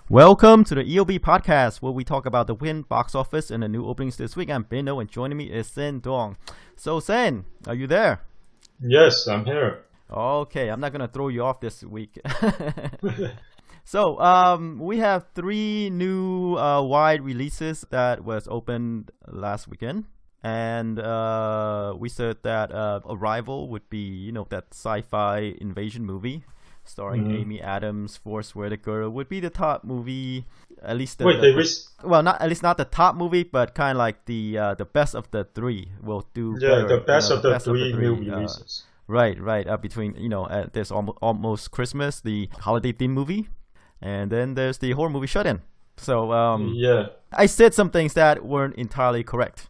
Welcome to the EOB Podcast, where we talk about the win, box office, and the new openings this week. I'm Bino, and joining me is Sen Dong. So, Sen, are you there? Yes, I'm here. Okay, I'm not going to throw you off this week. So, we have three new wide releases that was opened last weekend. And we said that Arrival would be, that sci-fi invasion movie starring Amy Adams, Forest Whitaker, would be the top movie. At least not the top movie, but kind of like the best of the three will do. Yeah, better, the best of the best three new releases. Right. Between there's almost Christmas, the holiday theme movie, and then there's the horror movie Shut In. So yeah, I said some things that weren't entirely correct.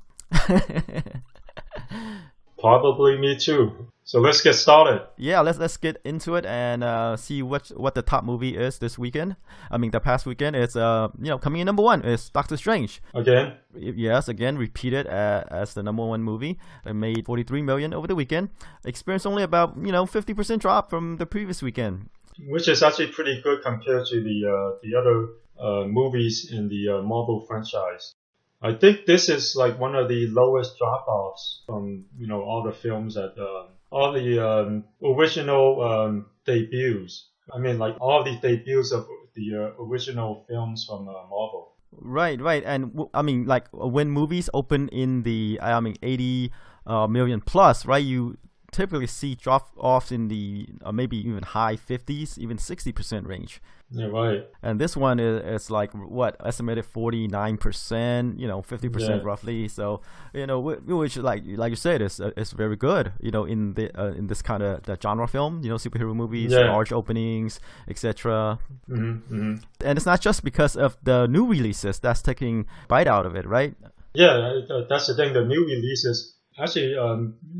Probably me too. So let's get started. Yeah, let's get into it and see what the top movie is this weekend. I mean, the past weekend it's coming in number one is Doctor Strange. Again? Yes, again repeated as the number one movie. It made 43 million over the weekend. Experienced only about 50% drop from the previous weekend, which is actually pretty good compared to the other movies in the Marvel franchise. I think this is like one of the lowest drop-offs from all the films that all the original debuts. I mean, like all the debuts of the original films from Marvel. Right, and I mean, like when movies open in the 80 million plus, right? You typically see drop-offs in the maybe even high 50s, even 60% range. Yeah, right. And this one is like what estimated 49%, 50% roughly. So which like you said is very good. In this kind of the genre film, superhero movies, large openings, etc. And it's not just because of the new releases that's taking bite out of it, right? Yeah, that's the thing. The new releases. Actually,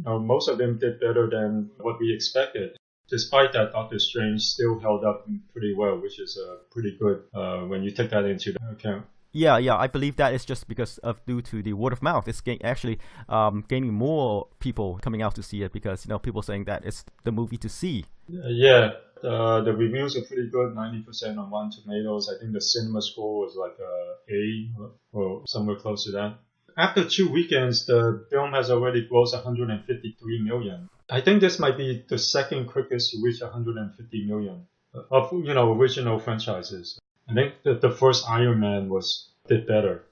most of them did better than what we expected. Despite that, Doctor Strange still held up pretty well, which is pretty good when you take that into account. Yeah, I believe that is just because of due to the word of mouth. It's actually gaining more people coming out to see it because people saying that it's the movie to see. Yeah, the reviews are pretty good, 90% on Rotten Tomatoes. I think the cinema score was like A or somewhere close to that. After 2 weekends, the film has already grossed 153 million. I think this might be the second quickest to reach 150 million of original franchises. I think that the first Iron Man did better.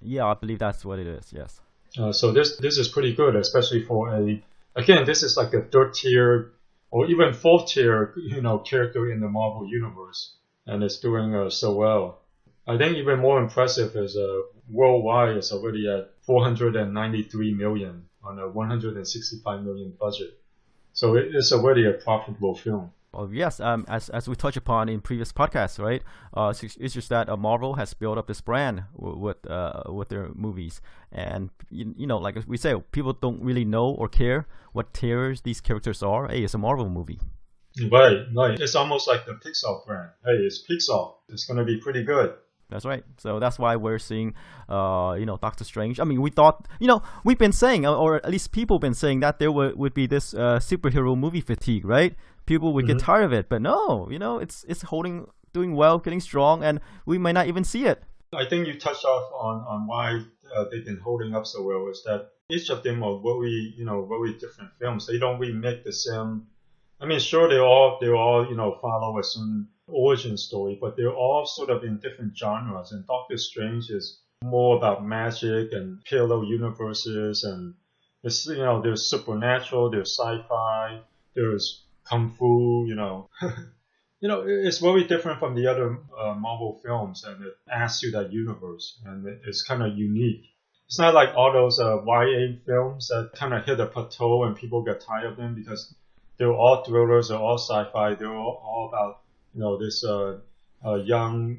Yeah, I believe that's what it is. Yes. So this is pretty good, especially for this is like a third tier or even fourth tier character in the Marvel universe, and it's doing so well. I think even more impressive is worldwide it's already at 493 million on a 165 million budget. So it is already a profitable film. Well, yes, as we touched upon in previous podcasts, right? It's just that Marvel has built up this brand with their movies, and like we say, people don't really know or care what tiers these characters are. Hey, it's a Marvel movie. Right. It's almost like the Pixar brand. Hey, it's Pixar. It's gonna be pretty good. That's right. So that's why we're seeing, Doctor Strange. I mean, we thought, we've been saying, or at least people been saying that there would be this superhero movie fatigue, right? People would get tired of it, but no, it's doing well, getting strong, and we might not even see it. I think you touched off on why they've been holding up so well is that each of them are very different films. They don't really make the same. I mean, sure, they all follow a certain origin story, but they're all sort of in different genres. And Doctor Strange is more about magic and parallel universes, and it's there's supernatural, there's sci-fi, there's kung fu. It's very different from the other Marvel films, and it adds to that universe, and it's kind of unique. It's not like all those YA films that kind of hit a plateau and people get tired of them because they're all thrillers, they're all sci-fi, they're all about this young,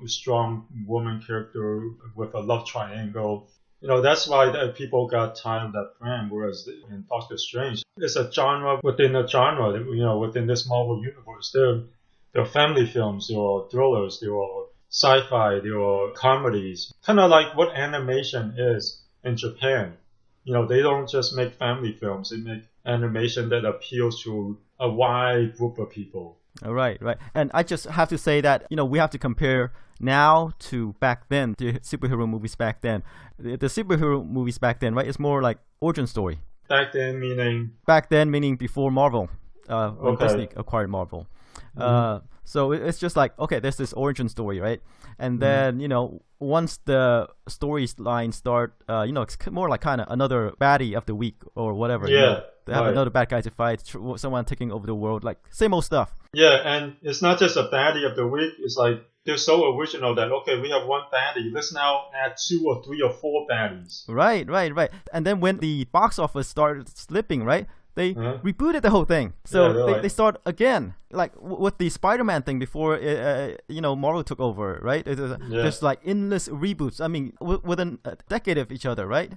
strong woman character with a love triangle. That's why people got tired of that brand. Whereas in Doctor Strange, it's a genre within a genre. Within this Marvel universe, there are family films, there are thrillers, there are sci-fi, there are comedies. Kind of like what animation is in Japan. They don't just make family films; they make animation that appeals to a wide group of people. Right. And I just have to say that, we have to compare now to back then, the superhero movies back then. The superhero movies back then, right, it's more like origin story. Back then meaning? Back then meaning before Marvel, when Okay. Disney acquired Marvel. So it's just like, okay, there's this origin story, right? And Mm-hmm. then, once the storyline start, it's more like kind of another baddie of the week or whatever. Yeah, They have right. another bad guy to fight, someone taking over the world, like same old stuff. Yeah, and it's not just a baddie of the week. It's like they're so original that, okay, we have one baddie. Let's now add 2 or 3 or 4 baddies. Right. And then when the box office started slipping, right, they rebooted the whole thing. So Yeah, right. they start again, like with the Spider-Man thing before, Marvel took over, right? There's like endless reboots. I mean, within a decade of each other, right?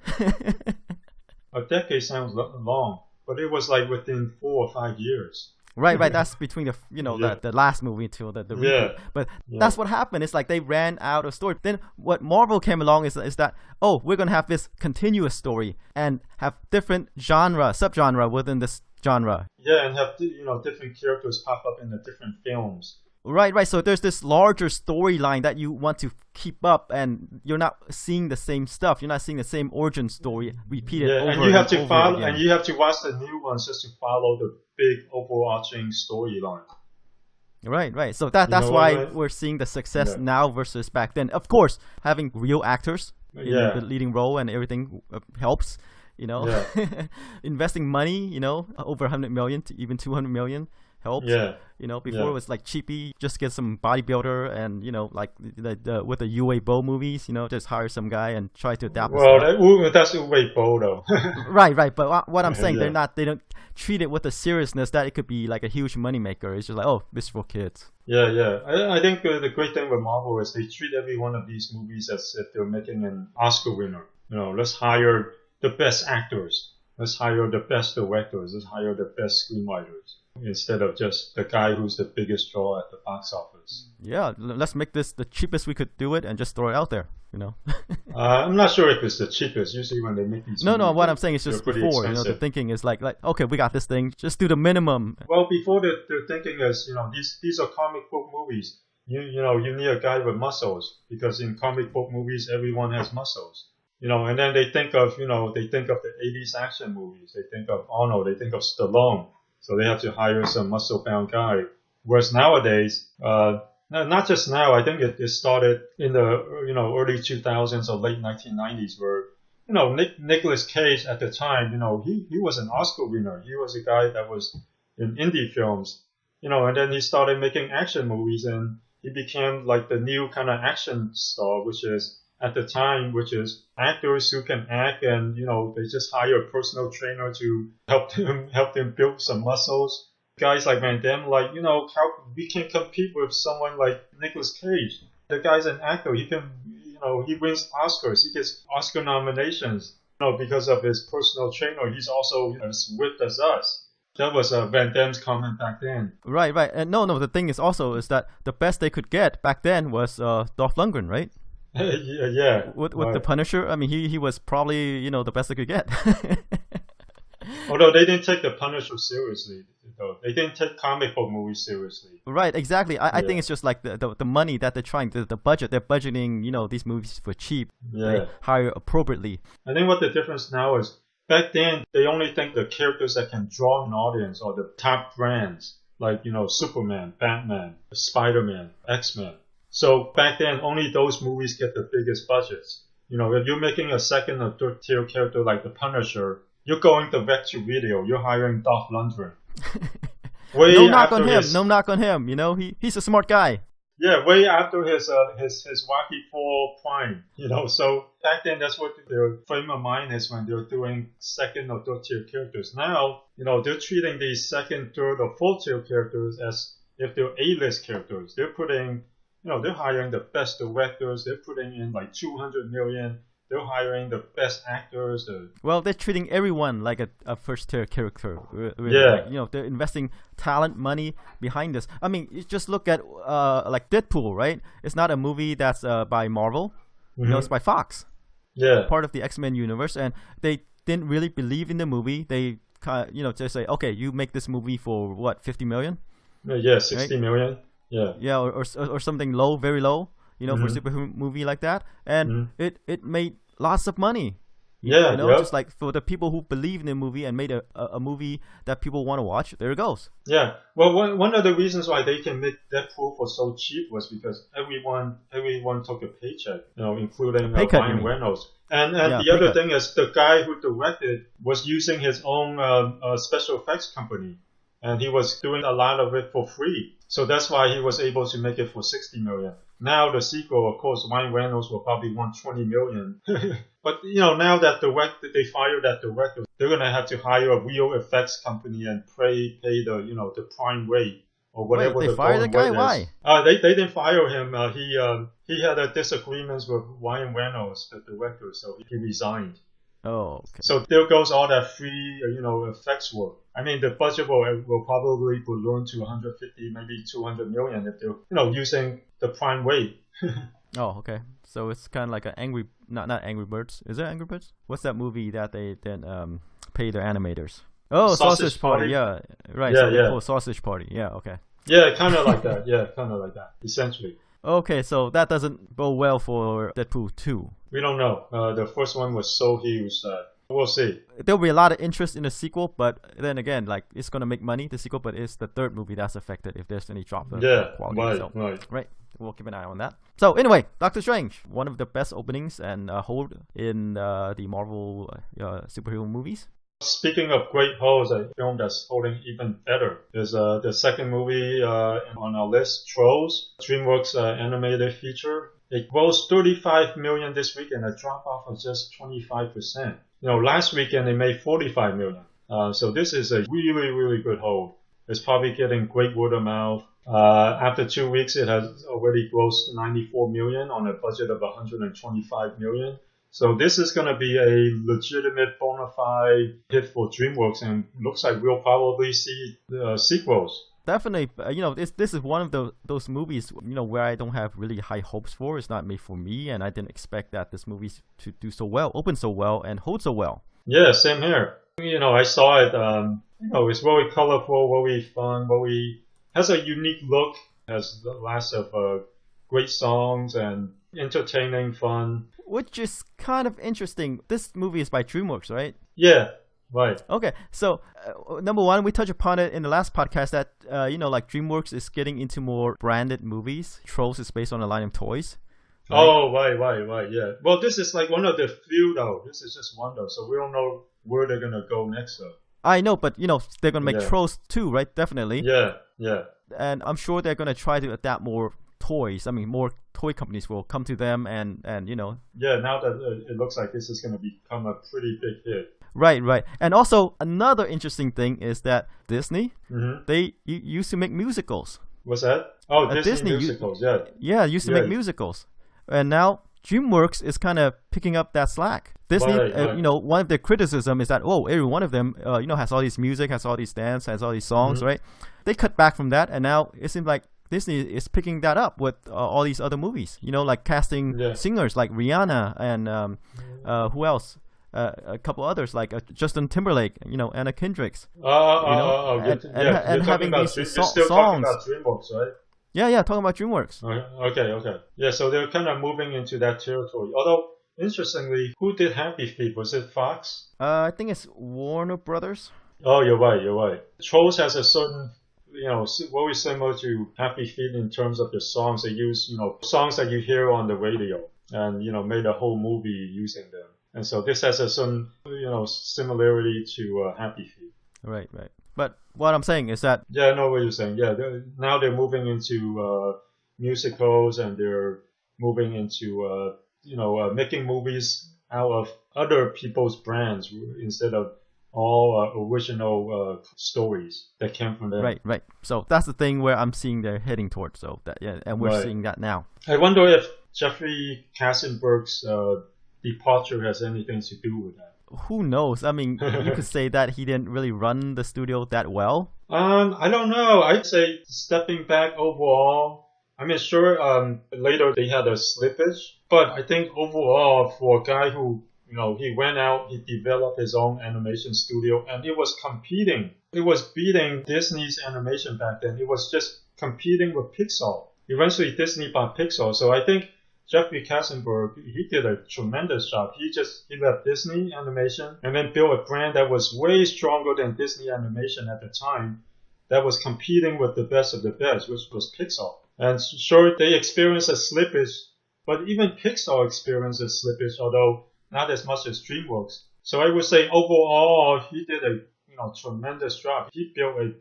A decade sounds long, but it was like within 4 or 5 years. Right. That's between the last movie to the reboot. Yeah. But that's what happened. It's like they ran out of story. Then what Marvel came along is that, we're gonna have this continuous story and have different subgenre within this genre. Yeah, and have different characters pop up in the different films. Right. So there's this larger storyline that you want to keep up, and you're not seeing the same stuff. You're not seeing the same origin story repeated over and you have to over follow, again. and you have to watch the new ones just to follow the big overarching storyline. Right. So that's know why what I mean? we're seeing the success Yeah. now versus back then. Of course, having real actors in Yeah. the leading role and everything helps. Investing money, over 100 million to even 200 million helps. Yeah. Before it was like cheapy, just get some bodybuilder and like with the UA movies, just hire some guy and try to adapt. the Well, stuff. that's way bold though. Right. But what I'm saying, Yeah. they don't treat it with the seriousness that it could be like a huge moneymaker. It's just like, oh, this is for kids. Yeah. I think the great thing with Marvel is they treat every one of these movies as if they're making an Oscar winner. Let's hire the best actors. Let's hire the best directors. Let's hire the best screenwriters. Instead of just the guy who's the biggest draw at the box office. Yeah, let's make this the cheapest we could do it and just throw it out there. I'm not sure if it's the cheapest. Usually when they make these No, movies, what I'm saying is just they're pretty before, the expensive. thinking is like, okay, we got this thing, just do the minimum. Well, before the thinking is, these are comic book movies. You need a guy with muscles because in comic book movies everyone has muscles. And then they think of the 80s action movies. They think of Arnold. They think of Stallone. So they have to hire some muscle-bound guy. Whereas nowadays, not just now, I think it started in the early 2000s or late 1990s, where Nicolas Cage at the time, he was an Oscar winner. He was a guy that was in indie films, and then he started making action movies, and he became like the new kind of action star, which is actors who can act, and they just hire a personal trainer to help them build some muscles. Guys like Van Damme, how we can compete with someone like Nicolas Cage. The guy's an actor. He can, he wins Oscars. He gets Oscar nominations, because of his personal trainer. He's also as whipped as us. That was Van Damme's comment back then. Right. And no, the thing is that the best they could get back then was Dolph Lundgren, right? Yeah. With right. the Punisher, I mean, he was probably the best they could get. Although they didn't take the Punisher seriously, though. They didn't take comic book movies seriously. Right, exactly. I think it's just like the money that they're trying, the budget, they're budgeting, these movies for cheap. Yeah. They hire appropriately. I think what the difference now is, back then, they only think the characters that can draw an audience are the top brands, like, Superman, Batman, Spider-Man, X-Men. So back then, only those movies get the biggest budgets. If you're making a second or third tier character like the Punisher, you're going direct to video. You're hiring Dolph Lundgren. No knock on him. He's a smart guy. Yeah, way after his Rocky IV prime. So back then that's what their frame of mind is when they're doing second or third tier characters. Now, they're treating these second, third, or fourth tier characters as if they're A-list characters. They're putting, they're hiring the best directors. They're putting in like 200 million. They're hiring the best actors. Well, they're treating everyone like a first-tier character. Really. Yeah. Like, they're investing talent, money behind this. I mean, you just look at like Deadpool, right? It's not a movie that's by Marvel. Mm-hmm. It's by Fox. Yeah. Part of the X-Men universe, and they didn't really believe in the movie. They just say, okay, you make this movie for what, 50 million? Yeah, 60 right? million. Yeah. Yeah, or something low, very low, for a Mm-hmm. superhero movie like that, and Mm-hmm. it made lots of money. Yeah, Just yep. like for the people who believe in the movie and made a movie that people want to watch, there it goes. Yeah. Well, one of the reasons why they can make Deadpool for so cheap was because everyone took a paycheck, A including pay cut, you Ryan mean? Reynolds. And Yeah, the pay other cut. thing is the guy who directed was using his own special effects company, and he was doing a lot of it for free. So that's why he was able to make it for 60 million. Now the sequel, of course, Ryan Reynolds will probably want 20 million. But now that they fired that director, they're gonna have to hire a real effects company and pay the prime rate or Wait, whatever they the fired that going guy? rate is. Why? They didn't fire him. He had a disagreements with Ryan Reynolds, the director, so he resigned. Oh, okay. So there goes all that free, effects work. I mean, the budget will probably balloon to 150, maybe 200 million if they're, using the prime rate. Oh, okay. So it's kind of like an angry, not Angry Birds. Is it Angry Birds? What's that movie that they then pay their animators? Oh, Sausage Party. Yeah, right. Yeah, So they yeah. call it Sausage Party. Yeah, okay. Yeah, kind of like that. Yeah, kind of like that, essentially. Okay, so that doesn't bode well for Deadpool 2. We don't know. The first one was so huge that we'll see. There'll be a lot of interest in the sequel, but then again, like it's gonna make money, the sequel, but it's the third movie that's affected if there's any drop in Yeah, quality. right, So, right. we'll keep an eye on that. So anyway, Doctor Strange, one of the best openings and hold in the Marvel superhero movies. Speaking of great holds, a film that's holding even better is the second movie on our list, Trolls, DreamWorks animated feature. It grossed 35 million this weekend, a drop off of just 25%. Last weekend they made 45 million. So this is a really, really good hold. It's probably getting great word of mouth. After 2 weeks, it has already grossed 94 million on a budget of 125 million. So this is going to be a legitimate bona fide hit for DreamWorks, and looks like we'll probably see sequels. Definitely, this is one of those movies, where I don't have really high hopes for. It's not made for me, and I didn't expect that this movie to do so well, open so well, and hold so well. Yeah, same here. I saw it. It's very colorful, very fun, has a unique look, has lots of great songs and entertaining fun. Which is kind of interesting. This movie is by DreamWorks, right? Yeah, right. Okay, so number one, we touched upon it in the last podcast that like DreamWorks is getting into more branded movies. Trolls is based on a line of toys. Right? Oh, right, yeah. Well, this is like one of the few though. This is just one though, so we don't know where they're gonna go next though. I know, but they're gonna make Yeah. Trolls too, right? Definitely. Yeah. And I'm sure they're gonna try to adapt more toys. I mean, more toy companies will come to them and Yeah, now that it looks like this is gonna become a pretty big hit. Right. And also another interesting thing is that Disney, Mm-hmm. they used to make musicals. What's that? Oh, Disney Disney, musicals. Yeah. Yeah, used to Yeah. make musicals. And now DreamWorks is kind of picking up that slack. Disney, Right. one of their criticism is that, every one of them, has all these music, has all these dance, has all these songs, Mhm. right? They cut back from that, and now it seems like Disney is picking that up with all these other movies. Like casting Yeah. singers like Rihanna and who else? A couple others like Justin Timberlake, Anna Kendricks. Oh, and you're having talking about these you're still talking songs. about DreamWorks, right? Yeah, talking about DreamWorks. Okay. Yeah, so they're kind of moving into that territory. Although, interestingly, who did Happy Feet? Was it Fox? I think it's Warner Brothers. Oh, you're right. Trolls has a certain, very similar to Happy Feet in terms of the songs. They use, songs that you hear on the radio and, made a whole movie using them. And so this has a certain, similarity to Happy Feet. Right. But what I'm saying is that Yeah, I know what you're saying. Yeah, now they're moving into musicals, and they're moving into making movies out of other people's brands instead of all original stories that came from them. right. So that's the thing where I'm seeing they're heading towards. So that and we're Right. seeing that now. I wonder if Jeffrey Katzenberg's departure has anything to do with that. Who knows? I mean, you could say that he didn't really run the studio that well. I don't know. I'd say stepping back overall. I mean, sure, later they had a slippage, but I think overall for a guy who, he went out, he developed his own animation studio, and it was competing it was beating Disney's animation back then. It was just competing with Pixar. Eventually, Disney bought Pixar. So I think Jeffrey Katzenberg, he did a tremendous job. He left Disney Animation and then built a brand that was way stronger than Disney Animation at the time, that was competing with the best of the best, which was Pixar. And sure, they experienced a slippage, but even Pixar experienced a slippage, although not as much as DreamWorks. So I would say overall, he did a tremendous job. He built a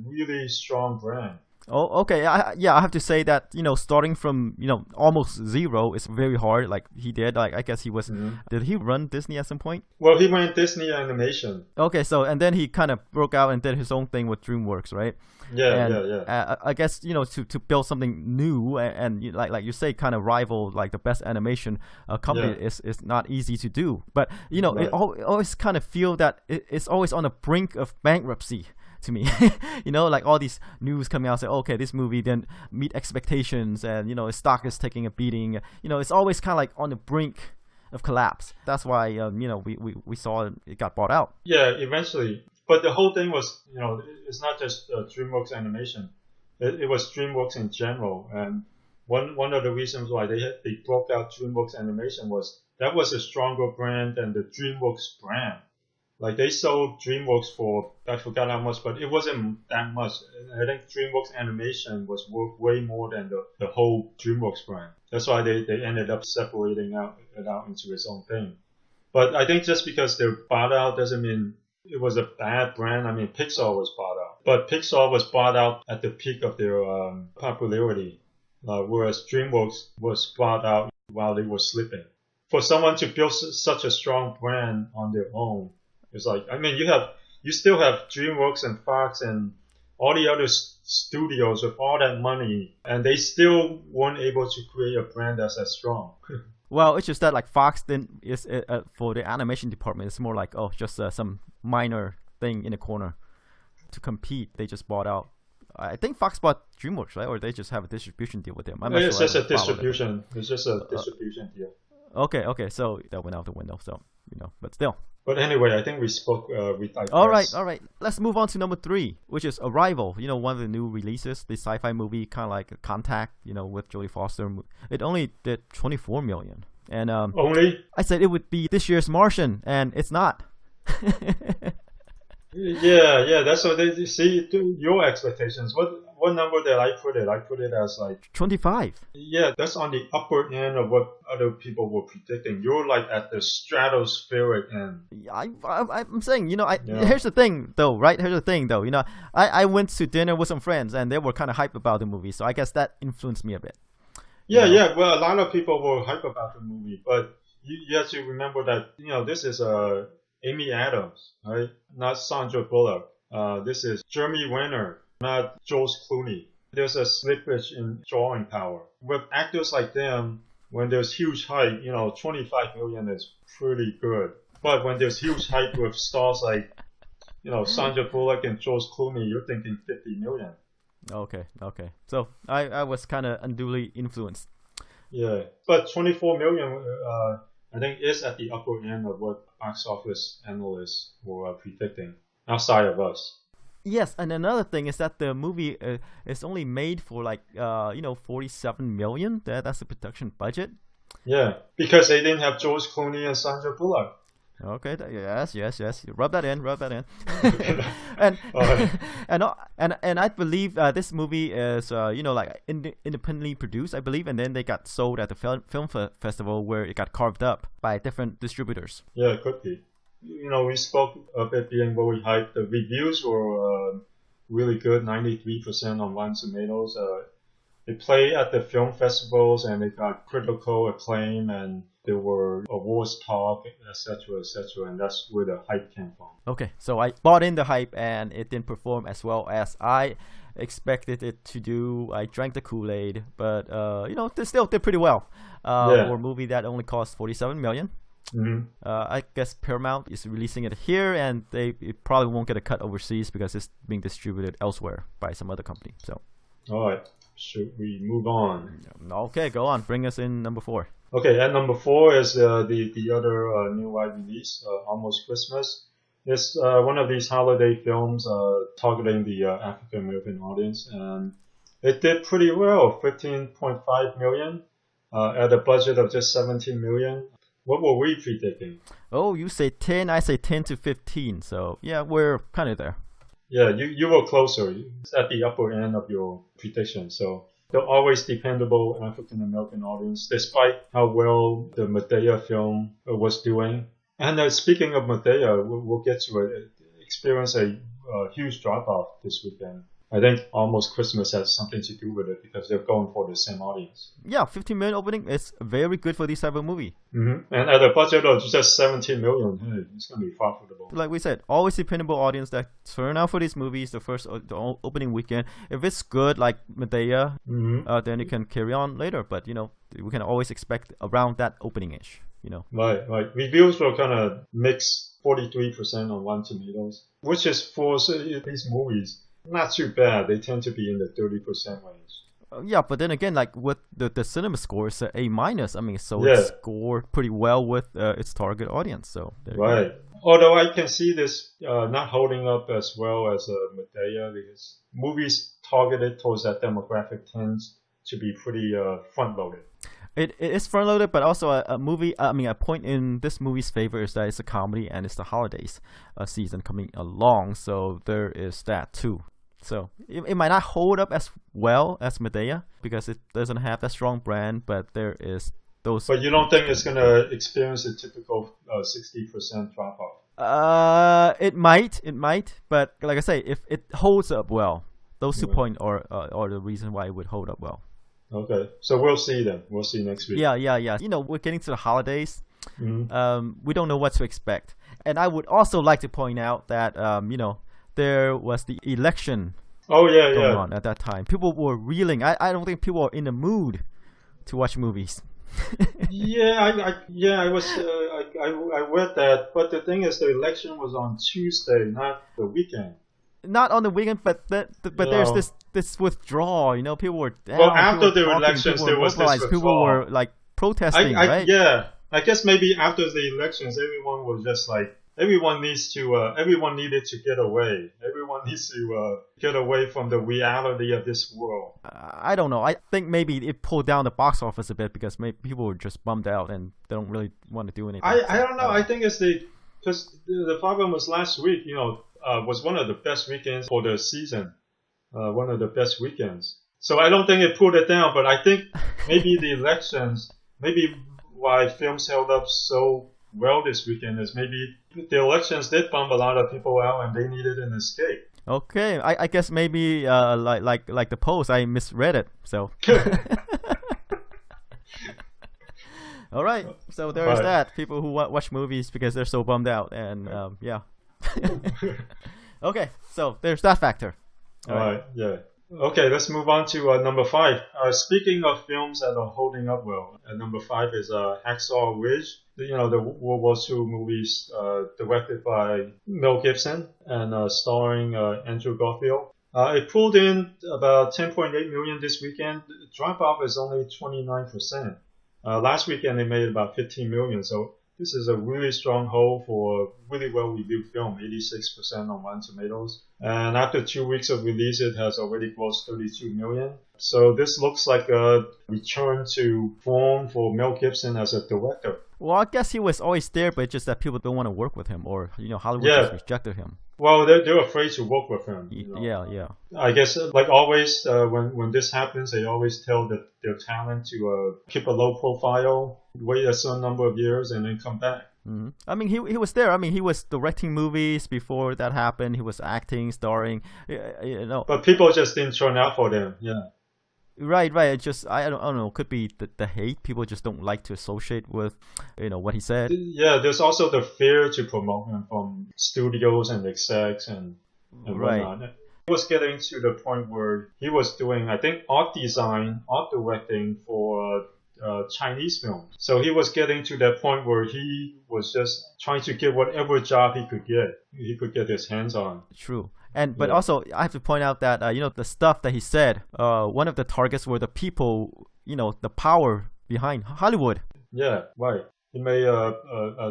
really strong brand. Oh, okay. I have to say that, starting from, almost zero is very hard. Like he did. Like I guess he was. Did he run Disney at some point? Well, he ran Disney Animation. Okay, so and then he kind of broke out and did his own thing with DreamWorks, right? Yeah. I guess to build something new and like you say, kind of rival like the best animation company is not easy to do. But Right. it always kind of feel that it's always on the brink of bankruptcy to me. Like all these news coming out say, okay, this movie didn't meet expectations and its stock is taking a beating. It's always kind of like on the brink of collapse. That's why we saw it got bought out. Yeah, eventually. But the whole thing was, it's not just DreamWorks Animation. It was DreamWorks in general. And one of the reasons why they broke out DreamWorks Animation was that was a stronger brand than the DreamWorks brand. Like they sold DreamWorks for, I forgot how much, but it wasn't that much. I think DreamWorks Animation was worth way more than the whole DreamWorks brand. That's why they ended up separating it out into its own thing. But I think just because they're bought out doesn't mean it was a bad brand. I mean, Pixar was bought out. But Pixar was bought out at the peak of their popularity, whereas DreamWorks was bought out while they were slipping. For someone to build such a strong brand on their own, it's like, I mean, you still have DreamWorks and Fox and all the other studios with all that money, and they still weren't able to create a brand that's as strong. Well, it's just that like Fox then is for the animation department, it's more like just some minor thing in the corner to compete. They just bought out. I think Fox bought DreamWorks, right? Or they just have a distribution deal with them. It's just a distribution. It's just a distribution deal. Okay. So that went out the window. So but still. But anyway, I think we spoke. All right. Let's move on to number 3, which is Arrival. One of the new releases, the sci-fi movie, kind of like Contact. With Jodie Foster. It only did 24 million. And only? I said it would be this year's Martian, and it's not. Yeah. That's what they see. Your expectations. What number did I put it? I put it as like 25. Yeah, that's on the upper end of what other people were predicting. You're like at the stratospheric end. I'm saying, here's the thing though, right? Here's the thing though, I went to dinner with some friends and they were kind of hyped about the movie, so I guess that influenced me a bit. Yeah. Well, a lot of people were hyped about the movie, but you have to remember that this is Amy Adams, right? Not Sandra Bullock. This is Jeremy Renner, not George Clooney. There's a slippage in drawing power. With actors like them, when there's huge hype, 25 million is pretty good. But when there's huge hype with stars like, Sandra Bullock and George Clooney, you're thinking 50 million. Okay. So I was kind of unduly influenced. Yeah, but 24 million, I think, is at the upper end of what box office analysts were predicting, outside of us. Yes, and another thing is that the movie is only made for like 47 million. That's the production budget. Yeah, because they didn't have George Clooney and Sandra Bullock. Okay. Yes. Rub that in. and, and I believe this movie is like independently produced, I believe, and then they got sold at the film festival where it got carved up by different distributors. Yeah, it could be. We spoke of it being very hyped. The reviews were really good, 93% on Rotten Tomatoes. They played at the film festivals and they got critical acclaim, and there were awards talk, etc., and that's where the hype came from. Okay, so I bought in the hype and it didn't perform as well as I expected it to do. I drank the Kool-Aid, but they still did pretty well for a movie that only cost 47 million. Mm-hmm. I guess Paramount is releasing it here, and it probably won't get a cut overseas because it's being distributed elsewhere by some other company. So, all right, should we move on? Okay, go on. Bring us in number 4. Okay, at number 4 is the other new wide release, Almost Christmas. It's one of these holiday films targeting the African American audience, and it did pretty well, 15.5 million at a budget of just 17 million. What were we predicting? Oh, you say 10, I say 10 to 15. So yeah, we're kind of there. Yeah, you were closer. It's at the upper end of your prediction. So the always dependable African American audience, despite how well the Madea film was doing. And speaking of Madea, we'll get to it. Experience a huge drop off this weekend. I think almost Christmas has something to do with it because they're going for the same audience. Yeah, 15 million opening is very good for this type of movie. Mm-hmm. And at a budget of just 17 million, hey, it's going to be profitable. Like we said, always dependable audience that turn out for these movies the opening weekend. If it's good, like Madea, then it can carry on later. But, we can always expect around that opening-ish, Right. Reviews were kind of mixed, 43% on Rotten Tomatoes, which is for these movies. Not too bad. They tend to be in the 30% range. Yeah, but then again, like with the cinema score is A minus. I mean, so it scored pretty well with its target audience. So right. Although I can see this not holding up as well as Madea because movies targeted towards that demographic tends to be pretty front loaded. It is front loaded, but also a point in this movie's favor is that it's a comedy and it's the holidays season coming along. So there is that too. So it might not hold up as well as Madea because it doesn't have that strong brand, but there is those. But you don't think it's going to experience a typical 60% drop off? It might, but like I say, if it holds up well, those 2 points are the reason why it would hold up well. Okay, so we'll see then. We'll see next week. Yeah. We're getting to the holidays. Mm-hmm. We don't know what to expect, and I would also like to point out that there was the election going on at that time. People were reeling. I don't think people are in the mood to watch movies. I read that, but the thing is, the election was on Tuesday, not the weekend. Not on the weekend, but there's this withdrawal. People were down. Well, after the elections, there was this withdrawal. People were like protesting, right? Yeah, I guess maybe after the elections, everyone was just like. Everyone needed to get away. Everyone needs to get away from the reality of this world. I don't know. I think maybe it pulled down the box office a bit because maybe people were just bummed out and they don't really want to do anything. I don't know. I think it's because the problem was last week. Was one of the best weekends for the season. One of the best weekends. So I don't think it pulled it down. But I think maybe the elections, maybe why films held up so well this weekend is maybe the elections did bump a lot of people out and they needed an escape. Okay, I guess maybe like the post, I misread it. So all right, so there is that. People who watch movies because they're so bummed out, and yeah. Okay, so there's that factor. All right, yeah. Okay, let's move on to number 5. Speaking of films that are holding up well, number 5 is Hacksaw Ridge. The World War II movies directed by Mel Gibson and starring Andrew Garfield. It pulled in about 10.8 million this weekend. The drop-off is only 29%. Last weekend they made about 15 million, so this is a really strong hold for a really well-reviewed film, 86% on Rotten Tomatoes. And after 2 weeks of release, it has already grossed 32 million. So this looks like a return to form for Mel Gibson as a director. Well, I guess he was always there, but it's just that people don't want to work with him, or Hollywood just rejected him. Well, they're afraid to work with him. Yeah. I guess, like always, when this happens, they always tell their talent to keep a low profile, wait a certain number of years, and then come back. Mm-hmm. I mean, he was there. I mean, he was directing movies before that happened. He was acting, starring. But people just didn't turn out for them. Yeah. Right. It's just I don't know. Could be the hate. People just don't like to associate with, what he said. Yeah. There's also the fear to promote him from studios and execs and whatnot. He was getting to the point where he was doing, I think, art design, art directing for Chinese films. So he was getting to that point where he was just trying to get whatever job he could get his hands on. True. But also, I have to point out that, the stuff that he said, one of the targets were the people, the power behind Hollywood. Yeah, right. He made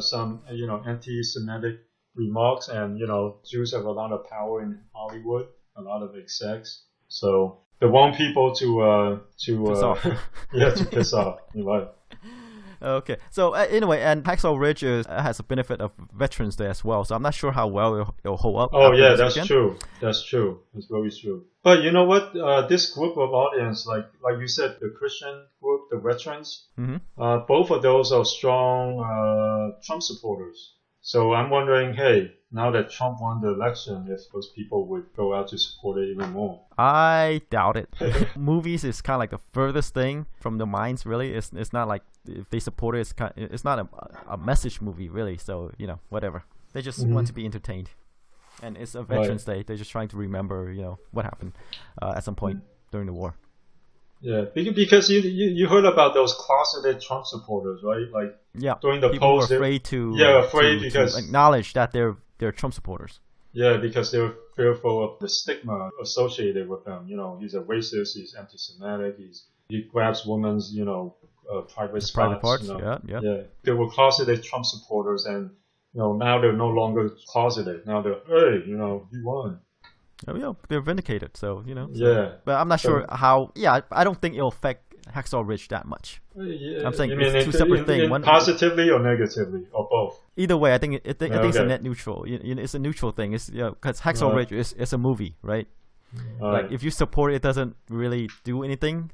some, anti-Semitic remarks, and Jews have a lot of power in Hollywood, a lot of execs. So they want people to Piss off. to piss off. You're right. Okay, so anyway, and Hacksaw Ridge has a benefit of Veterans Day as well, so I'm not sure how well it'll hold up. Oh yeah, that's weekend. true. That's true. That's very true. But you know what? This group of audience, like you said, the Christian group, the veterans, both of those are strong Trump supporters. So I'm wondering, hey, now that Trump won the election, if those people would go out to support it even more. I doubt it. Movies is kind of like the furthest thing from the minds, really. It's not like if they support it, it's not a message movie, really. So, whatever. They just want to be entertained. And it's a Veterans Day. They're just trying to remember, what happened at some point during the war. Yeah, because you heard about those closeted Trump supporters, right? Like during the people polls, were afraid to because acknowledge that they're Trump supporters. Yeah, because they were fearful of the stigma associated with them. He's a racist, he's anti-Semitic, he grabs women's private parts. Yeah. They were closeted Trump supporters, and now they're no longer closeted. Now they're he won. Oh, yeah, they're vindicated, so, Yeah. But I'm not sure how, I don't think it'll affect Hacksaw Ridge that much. Yeah, I'm saying it's two separate things. One positively or negatively, or both? Either way, I think it's a net neutral. It's a neutral thing. It's because Hacksaw Ridge is a movie, right? Like, if you support it, it doesn't really do anything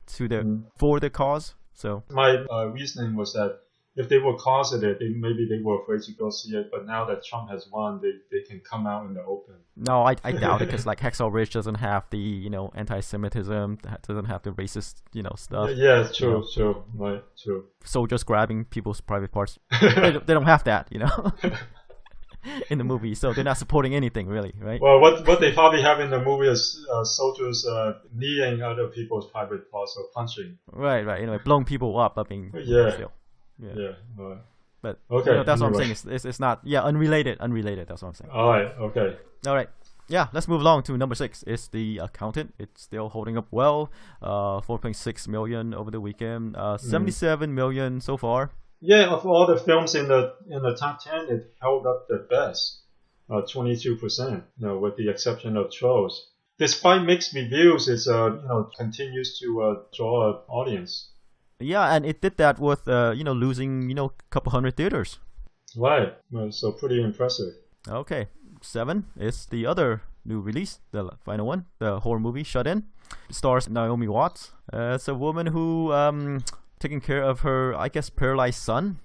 for the cause. So my reasoning was that if they were closeted, maybe they were afraid to go see it. But now that Trump has won, they can come out in the open. No, I doubt it, because like Hacksaw Ridge doesn't have the anti-Semitism, doesn't have the racist stuff. Yeah, true, right, true. Soldiers grabbing people's private parts. they don't have that, in the movie, so they're not supporting anything really, right? Well, what they probably have in the movie is soldiers kneeing other people's private parts or punching. Right. Anyway, blowing people up. Still. Yeah. Right. But okay, that's what I'm saying. It's not unrelated. That's what I'm saying. All right. Okay. All right. Yeah, let's move along to number 6. It's The Accountant. It's still holding up well. 4.6 million over the weekend. 77 million so far. Yeah, of all the films in the top 10, it held up the best. 22%. With the exception of Trolls. Despite mixed reviews, it's continues to draw an audience. Yeah, and it did that with losing a couple hundred theaters. Right. So pretty impressive. Okay. 7 is the other new release, the final one, the horror movie Shut In. It stars Naomi Watts. It's a woman who taking care of her, I guess, paralyzed son.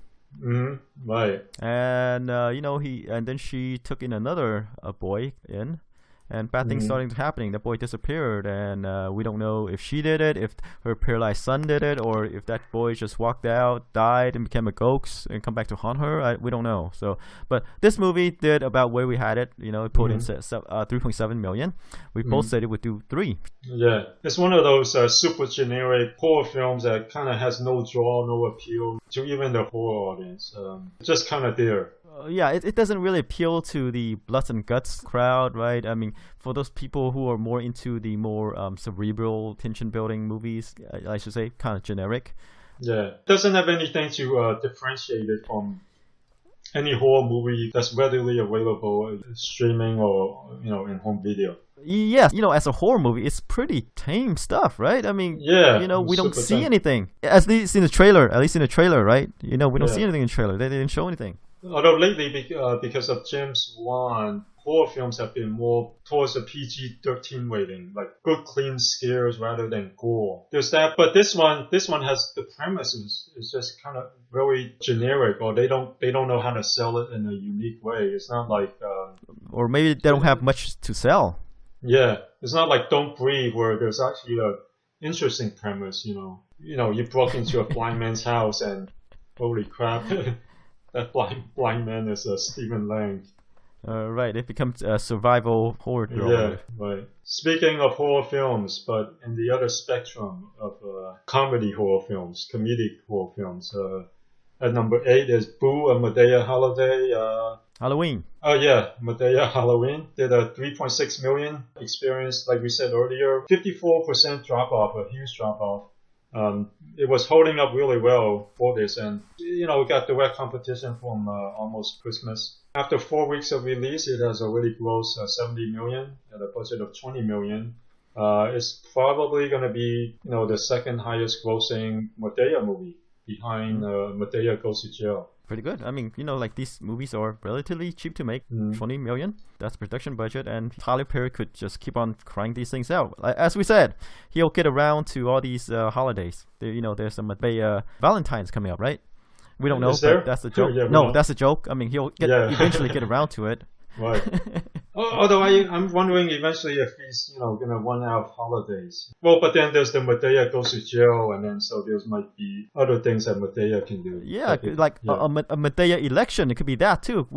Right. And and then she took in another boy in. And bad things starting to happening. The boy disappeared, and we don't know if she did it, if her paralyzed son did it, or if that boy just walked out, died, and became a ghost and come back to haunt her. We don't know. So, but this movie did about where we had it. It put in 3.7 million. We both said it would do 3. Yeah, it's one of those super generic horror films that kind of has no draw, no appeal to even the horror audience. Just kind of there. It doesn't really appeal to the blood and guts crowd, right? I mean, for those people who are more into the more cerebral, tension-building movies, I should say, kind of generic. Yeah, it doesn't have anything to differentiate it from any horror movie that's readily available streaming or in home video. Yes, as a horror movie, it's pretty tame stuff, right? I mean, we don't see anything. At least in the trailer, right? We don't see anything in the trailer. They didn't show anything. Although lately, because of James Wan, horror films have been more towards the PG-13 rating, like good, clean scares rather than gore. There's that, but this one has the premise is just kind of very generic, or they don't know how to sell it in a unique way. It's not like, or maybe they don't have much to sell. Yeah, it's not like Don't Breathe, where there's actually a interesting premise. You broke into a blind man's house, and holy crap. That blind man is Stephen Lang. Right, it becomes a survival horror drama. Yeah, right. Speaking of horror films, but in the other spectrum of comedy horror films, comedic horror films, at number 8 is Boo and Madea Halloween. Oh yeah, Madea Halloween did a 3.6 million, experienced, like we said earlier, 54% drop off, a huge drop off. It was holding up really well for this, and we got direct competition from Almost Christmas. After 4 weeks of release, it has already grossed 70 million at a budget of 20 million. It's probably going to be the second highest grossing Madea movie behind Madea Goes to Jail. Pretty good. I mean, like these movies are relatively cheap to make. 20 million. That's production budget, and Tyler Perry could just keep on cranking these things out. As we said, he'll get around to all these holidays. There's some Madea Valentine's coming up, right? We don't know, but that's a joke. Yeah, no, that's a joke. I mean, he'll eventually get around to it. Right. Although I'm wondering eventually if he's going to run out of holidays. Well, but then there's the Madea Goes to Jail, and then so there might be other things that Madea can do. Yeah, a Madea election. It could be that too.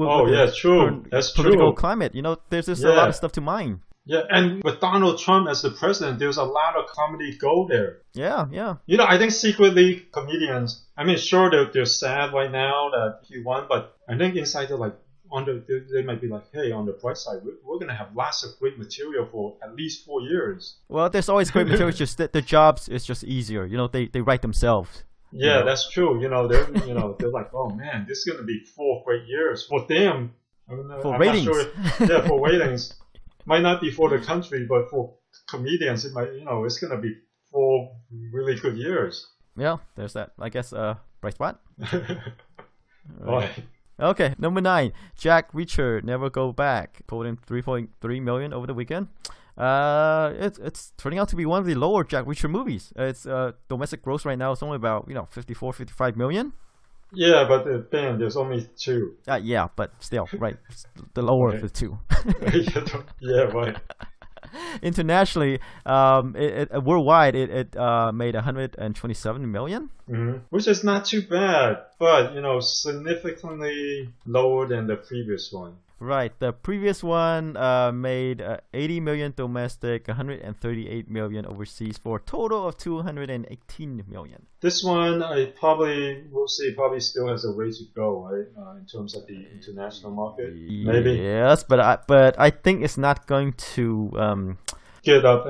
True. That's political true. climate. There's just a lot of stuff to mine. Yeah, and with Donald Trump as the president, there's a lot of comedy gold there. Yeah. I think secretly comedians, I mean, sure, they're sad right now that he won, but I think inside they're like, they might be like, hey, on the bright side, we're going to have lots of great material for at least 4 years. Well, there's always great material, it's just that the jobs is just easier. They write themselves. Yeah, that's true. They're like, oh man, this is going to be 4 great years for them. For ratings. Not sure. For ratings. Might not be for the country, but for comedians, it might, it's going to be 4 really good years. Yeah, there's that. I guess, bright spot. Right. Okay, number 9, Jack Reacher, Never Go Back, pulled in 3.3 million over the weekend. It's turning out to be one of the lower Jack Reacher movies. Its domestic gross right now is only about 55 million. Yeah, but then there's only 2. Yeah, but still, right, the lower of the 2. Yeah, right. Internationally, worldwide, it made 127 million. Mm-hmm. Which is not too bad, but significantly lower than the previous one. Right, the previous one made 80 million domestic, 138 million overseas, for a total of 218 million. This one, we'll see, probably still has a way to go, right? In terms of the international market, maybe. Yes, but I think it's not going to get up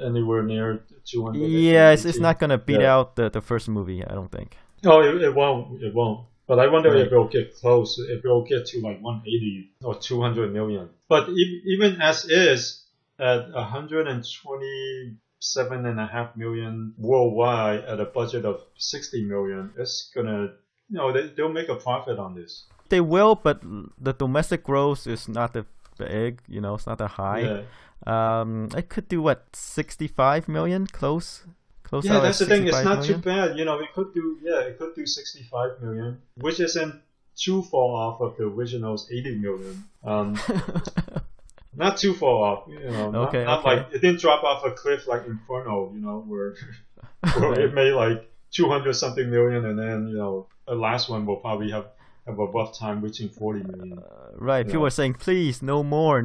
anywhere near 200. Yes, it's not going to beat out the first movie, I don't think. Oh, it won't. But I wonder if it'll get close, if it'll get to like 180 or 200 million. But even as is, at 127.5 million worldwide at a budget of 60 million, it's gonna, they'll make a profit on this. They will, but the domestic growth is not that big, it's not that high. Yeah. It could do 65 million, close. Yeah, that's the thing. It's not too bad. It could do 65 million, which isn't too far off of the original's 80 million. Not too far off. Not like it didn't drop off a cliff like Inferno. Where it made like 200 something million, and then the last one will probably have a rough time reaching 40 million. Right. People are saying, please, no more.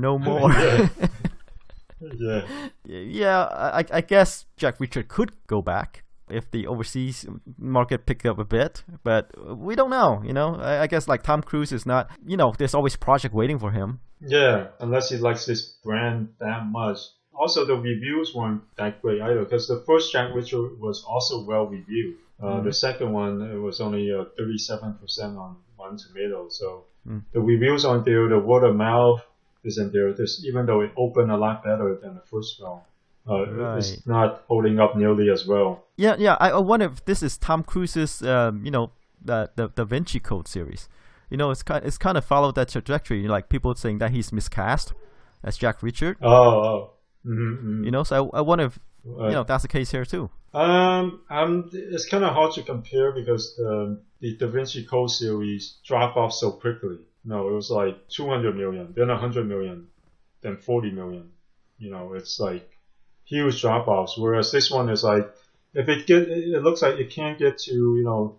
Yeah. I guess Jack Reacher could go back if the overseas market picked up a bit, but we don't know. I guess like Tom Cruise is not. There's always project waiting for him. Yeah, unless he likes this brand that much. Also, the reviews weren't that great either, because the first Jack Reacher was also well reviewed. The second one, it was only 37% on Rotten Tomatoes. So the reviews aren't there. The word of mouth isn't there. Even though it opened a lot better than the first film, it's not holding up nearly as well. Yeah. I wonder if this is Tom Cruise's, the Da Vinci Code series. It's kind of followed that trajectory. Like people saying that he's miscast as Jack Reacher. So I wonder if that's the case here too. It's kind of hard to compare because the Da Vinci Code series dropped off so quickly. It was like 200 million, then 100 million, then 40 million. It's like huge drop-offs. Whereas this one is like, if it looks like it can't get to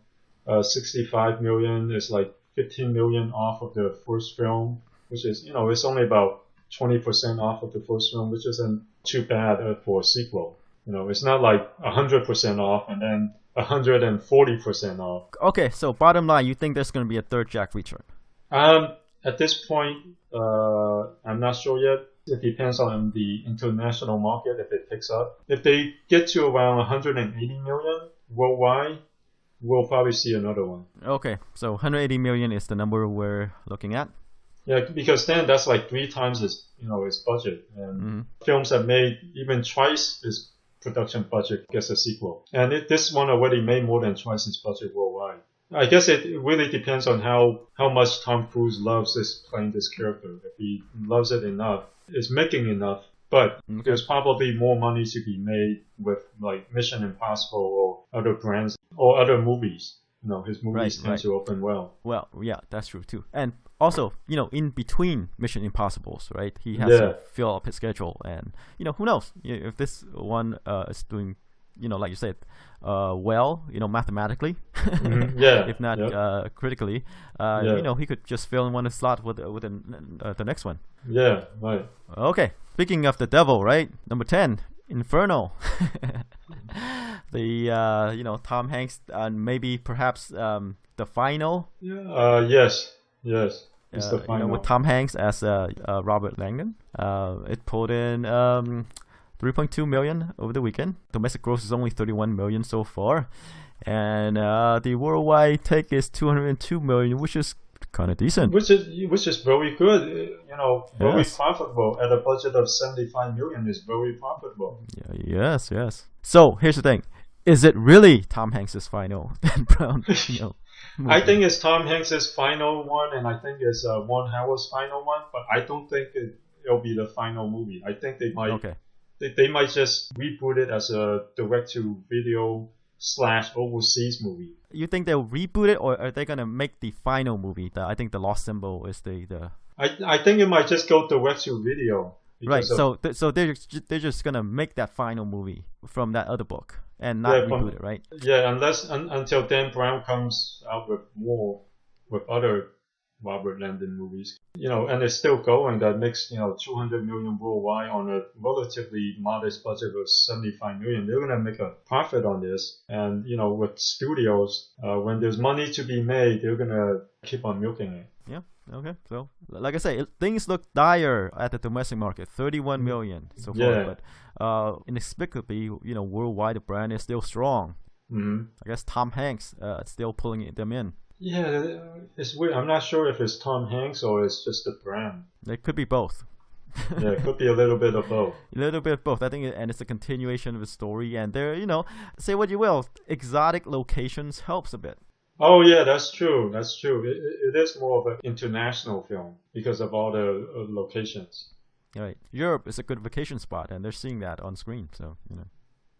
65 million. It's like 15 million off of the first film, which is it's only about 20% off of the first film, which isn't too bad for a sequel. It's not like 100% off and then 140% off. Okay, so bottom line, you think there's going to be a third Jack Reacher? At this point, I'm not sure yet. It depends on the international market if it picks up. If they get to around 180 million, worldwide, we'll probably see another one. Okay, so 180 million is the number we're looking at. Yeah, because then that's like 3 times its budget, and films that made even twice its production budget gets a sequel. And this one already made more than twice its budget worldwide. I guess it really depends on how much Tom Cruise loves playing this character. If he loves it enough, it's making enough. But there's probably more money to be made with like Mission Impossible or other brands or other movies. His movies tend to open well. Well, yeah, that's true too. And also, in between Mission Impossibles, right? He has to fill up his schedule, and who knows if this one is doing, like you said, well, mathematically, if not critically, he could just fill in one slot with the next one. Yeah, right. Okay, speaking of the devil, right? Number 10, Inferno. The Tom Hanks and maybe perhaps the final. Yes. It's the final. With Tom Hanks as Robert Langdon. It pulled in 3.2 million over the weekend. Domestic gross is only 31 million so far, and the worldwide take is 202 million, which is kind of decent. Which is very good. Very profitable at a budget of 75 million is very profitable. Yeah, yes. So here's the thing: is it really Tom Hanks's final Dan Brown? I think it's Tom Hanks's final one, and I think it's Ron Howard's final one. But I don't think it'll be the final movie. I think they might. Okay. They might just reboot it as a direct-to-video / overseas movie. You think they'll reboot it, or are they gonna make the final movie? I think the Lost Symbol is the. I think it might just go direct-to-video. Right. So they're just gonna make that final movie from that other book and not reboot it, right? Yeah, until Dan Brown comes out with other Robert Langdon movies, and it's still going. That makes 200 million worldwide on a relatively modest budget of 75 million. They're gonna make a profit on this, and with studios, when there's money to be made, they're gonna keep on milking it. Yeah. Okay. So, like I say, things look dire at the domestic market. 31 million so far, but inexplicably, worldwide the brand is still strong. I guess Tom Hanks still pulling them in. Yeah, it's weird. I'm not sure if it's Tom Hanks or it's just the brand. It could be both. Yeah, it could be a little bit of both. A little bit of both. I think, and it's a continuation of the story. And there, say what you will, exotic locations helps a bit. Oh yeah, that's true. It is more of an international film because of all the locations. Right. Europe is a good vacation spot, and they're seeing that on screen. So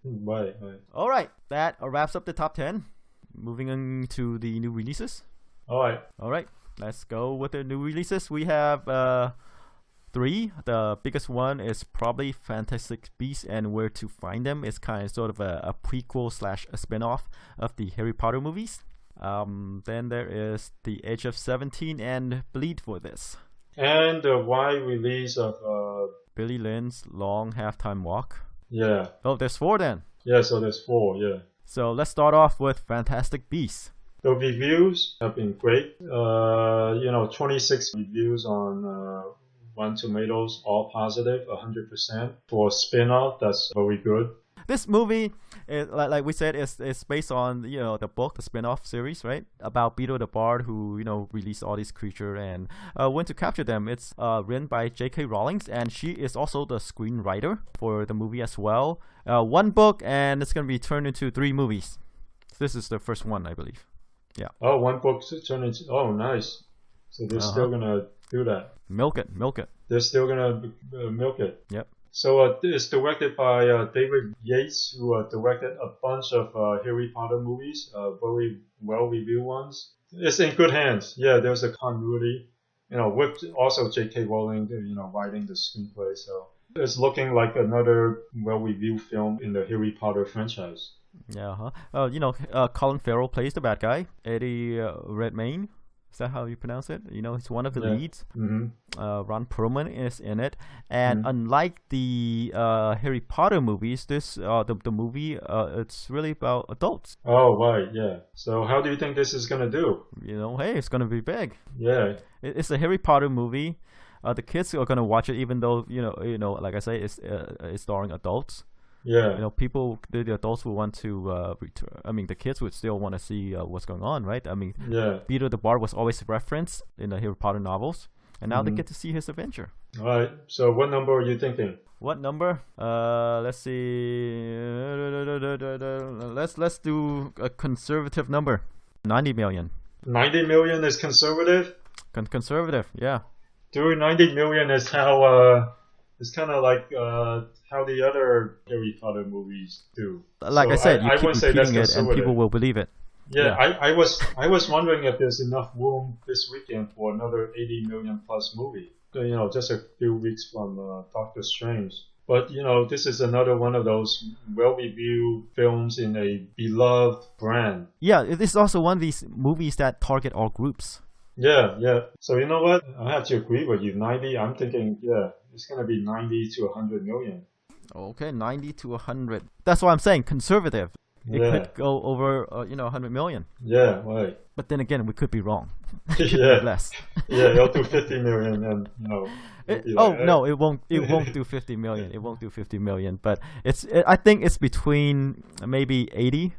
Right. All right, that wraps up the top 10. Moving on to the new releases. All right. Let's go with the new releases. We have 3. The biggest one is probably Fantastic Beasts and Where to Find Them. It's kind of sort of a prequel / a spin-off of the Harry Potter movies. Then there is The Age of 17 and Bleed for This. And the wide release of Billy Lynn's Long Halftime Walk. Yeah. Oh, there's 4 then. Yeah, so there's 4, yeah. So let's start off with Fantastic Beasts. The reviews have been great. 26 reviews on Rotten Tomatoes, all positive, 100%. For a spin-off, that's very good. This movie, like we said, is based on the book, the spin-off series, right? About Beetle the Bard, who released all these creatures and went to capture them. It's written by J.K. Rowling, and she is also the screenwriter for the movie as well. 1 book, and it's gonna be turned into 3 movies. This is the first one, I believe. Yeah. Oh, 1 book to turn into. Oh, nice. So they're still gonna do that. Milk it. They're still gonna milk it. Yep. So it's directed by David Yates, who directed a bunch of Harry Potter movies, very well-reviewed ones. It's in good hands. Yeah, there's a continuity, with also J.K. Rowling, writing the screenplay. So it's looking like another well-reviewed film in the Harry Potter franchise. Yeah. Colin Farrell plays the bad guy. Eddie Redmayne. Is that how you pronounce it? It's one of the leads. Mm-hmm. Ron Perlman is in it, and unlike the Harry Potter movies, this the movie it's really about adults. Oh right, yeah. So how do you think this is gonna do? Hey, it's gonna be big. Yeah. It's a Harry Potter movie. The kids are gonna watch it, even though like I say, it's starring adults. Yeah. You know, people, the adults would want to return. I mean, the kids would still want to see what's going on, right? I mean, Yeah. Peter the Bard was always referenced in the Harry Potter novels, and now they get to see his adventure. All right. So what number are you thinking? What number? Let's see. Let's do a conservative number. 90 million. 90 million is conservative? Conservative, yeah. Dude, 90 million is how it's kind of like how the other Harry Potter movies do. Like So I said, you I keep wouldn't say that's repeating it, and conservative. people will believe it. Yeah, I was wondering if there's enough room this weekend for another 80 million plus movie. You know, just a few weeks from Doctor Strange. But you know, this is another one of those well-reviewed films in a beloved brand. Yeah, this is also one of these movies that target all groups. Yeah, yeah. So you know what? I have to agree with you. 90. I'm thinking, yeah, it's gonna be 90 to 100 million. Okay, 90 to 100. That's why I'm saying conservative. It could go over, 100 million. Yeah, right. But then again, we could be wrong. Yeah. Less. Yeah, it'll do 50 million, and you know. No, it won't. It won't do 50 million. It won't do 50 million. But I think it's between maybe 80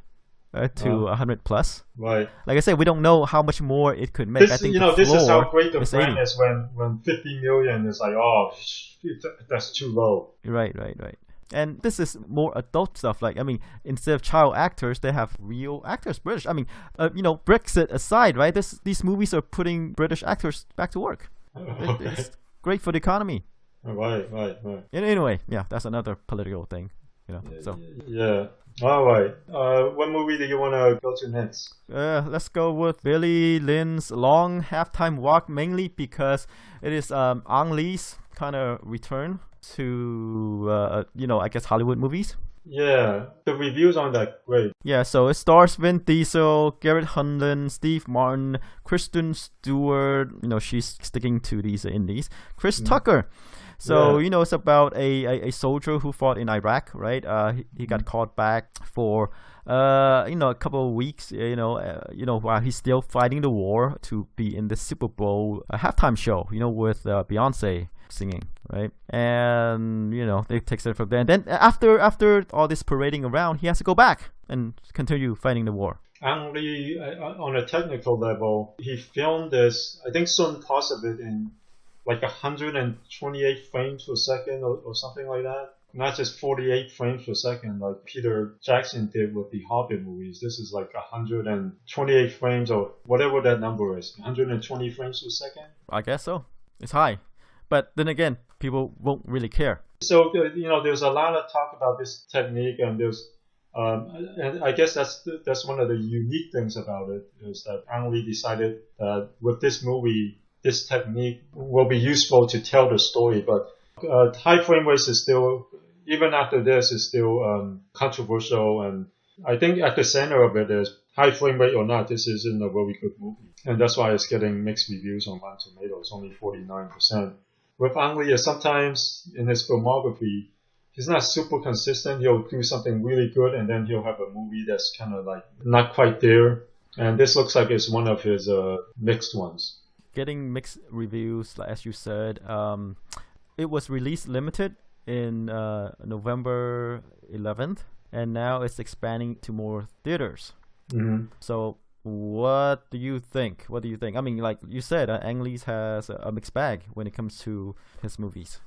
to 100 plus. Right. Like I said, we don't know how much more it could make. I think this is how great the brand 80. is when 50 million is like, oh, that's too low. Right. And this is more adult stuff. Like, I mean, instead of child actors, they have real actors, British. I mean, Brexit aside, right? These movies are putting British actors back to work. It's great for the economy. Right. Anyway, yeah, that's another political thing, So Yeah. All right. What movie do you want to go to next? let's go with Billy Lynn's Long Halftime Walk, mainly because it is Ang Lee's kind of return to I guess Hollywood movies. Yeah, the reviews aren't that great. Yeah, so it stars Vin Diesel, Garrett Hedlund, Steve Martin, Kristen Stewart. She's sticking to these indies. Chris Tucker. So it's about a soldier who fought in Iraq, right? He got called back for a couple of weeks. While he's still fighting the war to be in the Super Bowl halftime show. With Beyonce singing, right? And they takes it from there. And then after all this parading around, he has to go back and continue fighting the war. Ang Lee, on a technical level, he filmed this. I think some parts of it in like 128 frames per second or something like that. Not just 48 frames per second like Peter Jackson did with the Hobbit movies. This is like 128 frames or whatever that number is. 120 frames per second? I guess so. It's high. But then again, people won't really care. So, there's a lot of talk about this technique, and and I guess that's one of the unique things about it, is that Ang Lee decided that with this movie, this technique will be useful to tell the story. But high frame rates is still, even after this, is still controversial. And I think at the center of it is, high frame rate or not, this isn't a very good movie. And that's why it's getting mixed reviews on Rotten Tomatoes, only 49%. With Ang Lee, sometimes in his filmography, he's not super consistent. He'll do something really good, and then he'll have a movie that's kind of like not quite there. And this looks like it's one of his mixed ones. Getting mixed reviews, as you said. It was released limited in November 11th, and now it's expanding to more theaters. Mm-hmm. So what do you think? I mean, like you said, Ang Lee has a mixed bag when it comes to his movies.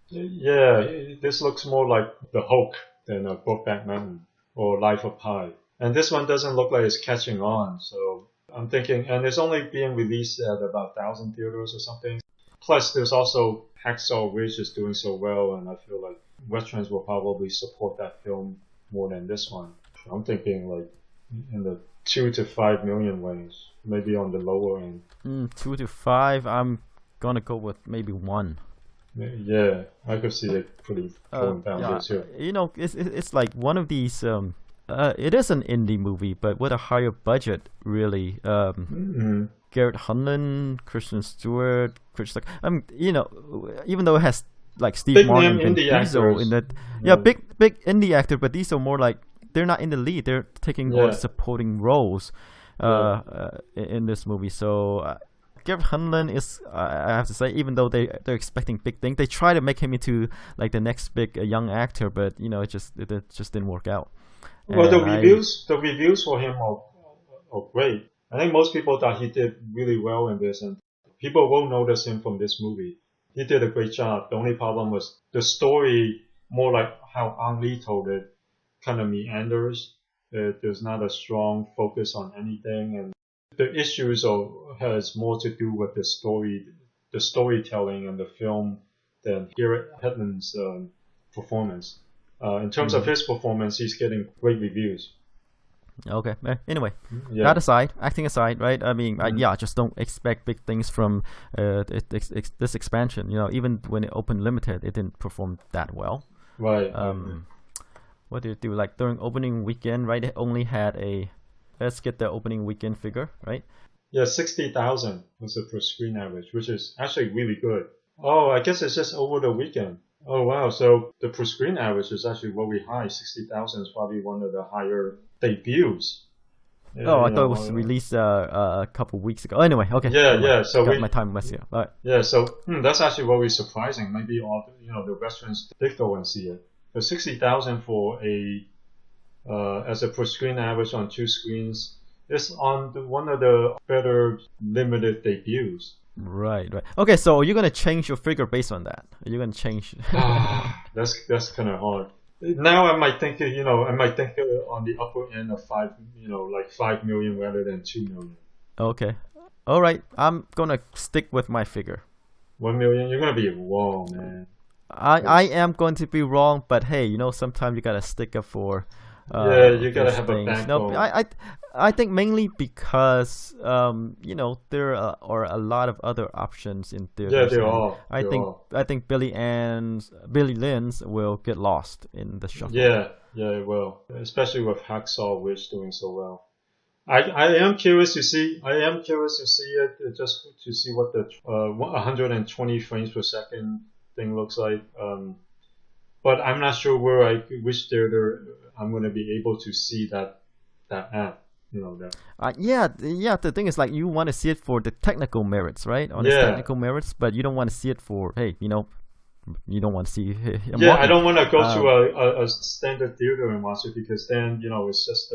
Yeah, this looks more like The Hulk than Brokeback Mountain or Life of Pi. And this one doesn't look like it's catching on. So I'm thinking, and it's only being released at about 1,000 theaters or something. Plus, there's also Hacksaw Ridge is doing so well, and I feel like veterans will probably support that film more than this one. I'm thinking like in the 2 to 5 million range, maybe on the lower end. 2 to 5. I'm gonna go with maybe 1. Yeah, I could see it going down there too. It's like one of these. It is an indie movie, but with a higher budget, really. Garrett Hedlund, Kristen Stewart, Chris Tucker. Even though it has like Steve Big Martin name and indie Diesel actors. in that. Yeah, big indie actor, but these are more like they're not in the lead. They're taking more supporting roles in this movie. So Garrett Hedlund is, I have to say, even though they're expecting big things, they try to make him into like the next big young actor, but it just didn't work out. Well, the reviews for him are great. I think most people thought he did really well in this, and people will notice him from this movie. He did a great job. The only problem was the story, more like how Ang Lee told it, kind of meanders. There's not a strong focus on anything, and the issues has more to do with the storytelling and the film than Garrett Hedlund's performance. In terms of his performance, he's getting great reviews. Okay. Anyway, that aside, acting aside, right? I mean, I just don't expect big things from this expansion. Even when it opened limited, it didn't perform that well. Right. What did it do? Like during opening weekend, right? It only had let's get the opening weekend figure, right? Yeah, 60,000 was the per screen average, which is actually really good. Oh, I guess it's just over the weekend. Oh, wow. So the per screen average is actually really high. 60,000 is probably one of the higher debuts. I thought it was released a couple weeks ago. Anyway, okay. Yeah. So got my time messed up. All right. Yeah, so that's actually really surprising. Maybe all the veterans did go and see it. But 60,000 for as a per screen average on 2 screens is on one of the better limited debuts. Right. Okay, so are you gonna change your figure based on that? Are you gonna change? That's kind of hard. Now I might think on the upper end of 5 million rather than 2 million. Okay. All right. I'm gonna stick with my figure. 1 million? You're gonna be wrong, man. I am going to be wrong, but hey, sometimes you gotta stick up for. You gotta have a backbone. No, I think mainly because there are a lot of other options in theaters. Yeah, there are. I think Billy Lynn's will get lost in the shuffle. Yeah, it will, especially with Hacksaw Ridge doing so well. I am curious to see it just to see what the 120 frames per second thing looks like. But I'm not sure which theater I'm going to be able to see that at. The thing is, like, you want to see it for the technical merits, right? On its technical merits, but you don't want to see it for, hey, you don't want to see. I don't want to go to a standard theater and watch it, because then it's just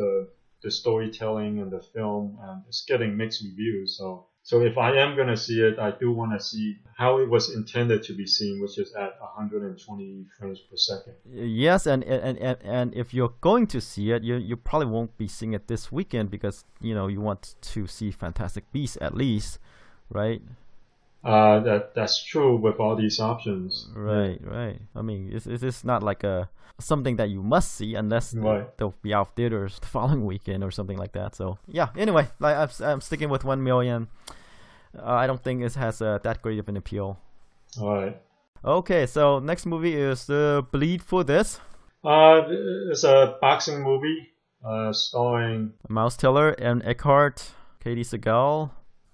the storytelling and the film, and it's getting mixed reviews. So if I am going to see it, I do want to see how it was intended to be seen, which is at 120 frames per second. Yes, and if you're going to see it, you probably won't be seeing it this weekend, because you want to see Fantastic Beasts at least, right? That's true with all these options. Right. I mean, it's not like something that you must see unless they'll be out of theaters the following weekend or something like that. So yeah. Anyway, like I'm sticking with 1 million. I don't think it has that great of an appeal. All right. Okay, so next movie is Bleed for This. It's a boxing movie starring Miles Teller and Eckhart, Katie Seagal,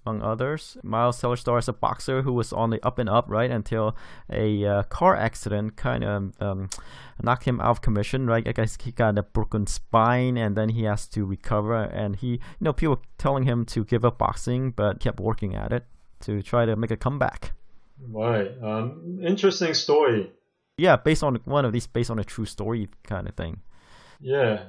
among others. Miles Teller stars a boxer who was on the up and up, right, until a car accident kind of knocked him out of commission, right? I guess he got a broken spine, and then he has to recover. And he, people telling him to give up boxing, but kept working at it to try to make a comeback. Right. Interesting story. Yeah, based on a true story kind of thing. Yeah,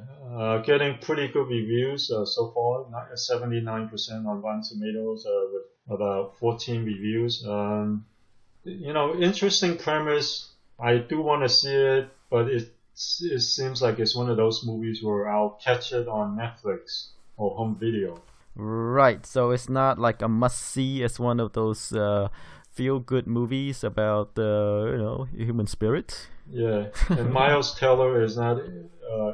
getting pretty good reviews so far. 79% on Rotten Tomatoes with about 14 reviews. Interesting premise. I do want to see it, but it seems like it's one of those movies where I'll catch it on Netflix or home video. Right. So it's not like a must see. It's one of those feel good movies about the human spirit. Yeah, and Miles Teller is not